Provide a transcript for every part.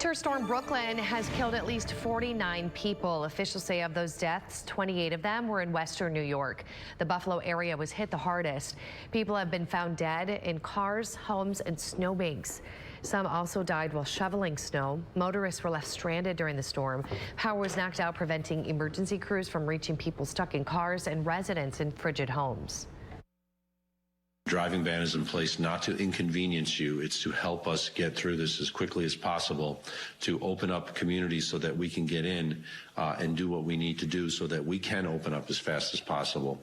Winter storm Brooklyn has killed at least 49 people. Officials say of those deaths, 28 of them were in western New York. The Buffalo area was hit the hardest. People have been found dead in cars, homes, and snowbanks. Some also died while shoveling snow. Motorists were left stranded during the storm. Power was knocked out, preventing emergency crews from reaching people stuck in cars and residents in frigid homes. Driving ban is in place not to inconvenience you. It's to help us get through this as quickly as possible, to open up communities so that we can get in and do what we need to do so that we can open up as fast as possible.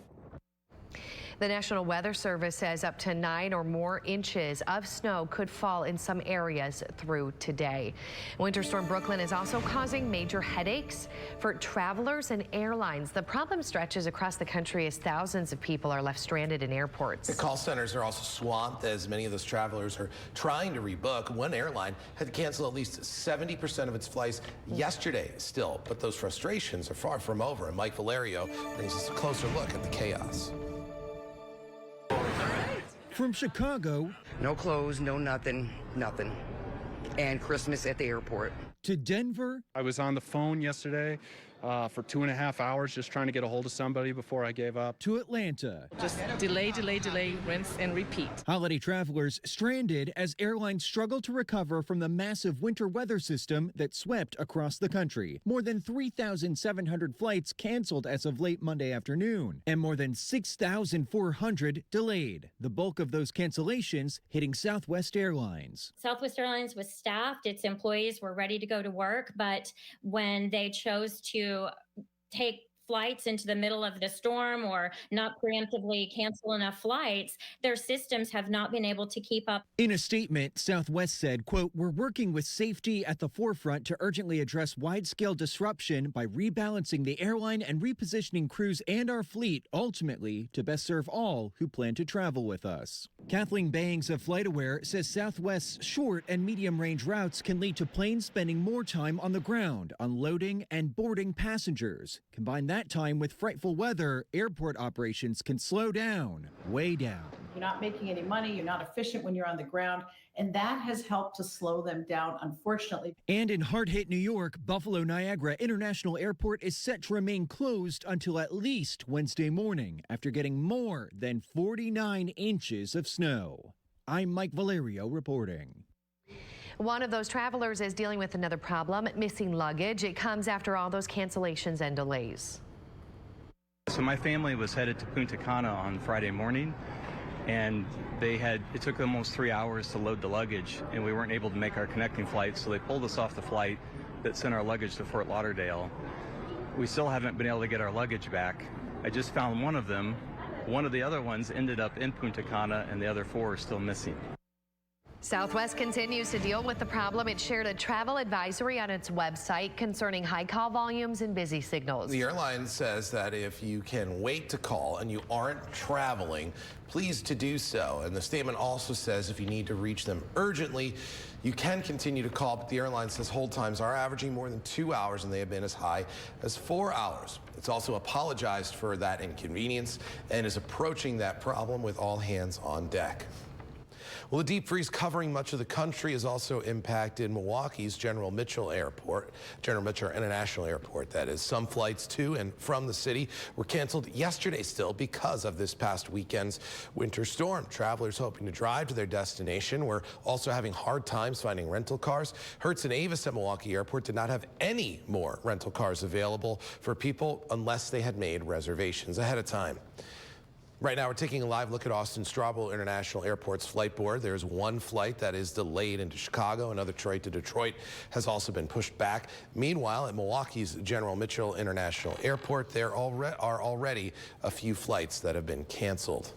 The National Weather Service says up to 9 or more inches of snow could fall in some areas through today. Winter storm Brooklyn is also causing major headaches for travelers and airlines. The problem stretches across the country as thousands of people are left stranded in airports. The call centers are also swamped as many of those travelers are trying to rebook. One airline had to cancel at least 70% of its flights yesterday still, but those frustrations are far from over. And Mike Valerio brings us a closer look at the chaos. From Chicago, no clothes, no nothing, and Christmas at the airport. To Denver. I was on the phone yesterday for 2.5 hours just trying to get a hold of somebody before I gave up. To Atlanta. Just delay, rinse and repeat. Holiday travelers stranded as airlines struggle to recover from the massive winter weather system that swept across the country. More than 3,700 flights canceled as of late Monday afternoon, and more than 6,400 delayed. The bulk of those cancellations hitting Southwest Airlines. Southwest Airlines was staffed. Its employees were ready to go to work, but when they chose to take flights into the middle of the storm or not preemptively cancel enough flights, their systems have not been able to keep up. In a statement, Southwest said, quote, "We're working with safety at the forefront to urgently address wide-scale disruption by rebalancing the airline and repositioning crews and our fleet, ultimately to best serve all who plan to travel with us." Kathleen Bangs of FlightAware says Southwest's short and medium-range routes can lead to planes spending more time on the ground, unloading and boarding passengers. Combine that time with frightful weather, airport operations can slow down, way down. You're not making any money, you're not efficient when you're on the ground, and that has helped to slow them down, unfortunately. And in hard-hit New York, Buffalo Niagara International Airport is set to remain closed until at least Wednesday morning after getting more than 49 inches of snow. I'm Mike Valerio reporting. One of those travelers is dealing with another problem, missing luggage. It comes after all those cancellations and delays. So my family was headed to Punta Cana on Friday morning, and it took them almost 3 hours to load the luggage, and we weren't able to make our connecting flight, so they pulled us off the flight that sent our luggage to Fort Lauderdale. We still haven't been able to get our luggage back. I just found one of them. One of the other ones ended up in Punta Cana, and the other 4 are still missing. Southwest continues to deal with the problem. It shared a travel advisory on its website concerning high call volumes and busy signals. The airline says that if you can wait to call and you aren't traveling, please to do so. And the statement also says if you need to reach them urgently, you can continue to call, but the airline says hold times are averaging more than 2 hours, and they have been as high as 4 hours. It's also apologized for that inconvenience and is approaching that problem with all hands on deck. Well, the deep freeze covering much of the country has also impacted Milwaukee's General Mitchell International Airport. That is, some flights to and from the city were canceled yesterday still because of this past weekend's winter storm. Travelers hoping to drive to their destination were also having hard times finding rental cars. Hertz and Avis at Milwaukee Airport did not have any more rental cars available for people unless they had made reservations ahead of time. Right now, we're taking a live look at Austin Straubel International Airport's flight board. There's one flight that is delayed into Chicago. Another flight to Detroit has also been pushed back. Meanwhile, at Milwaukee's General Mitchell International Airport, there are already a few flights that have been canceled.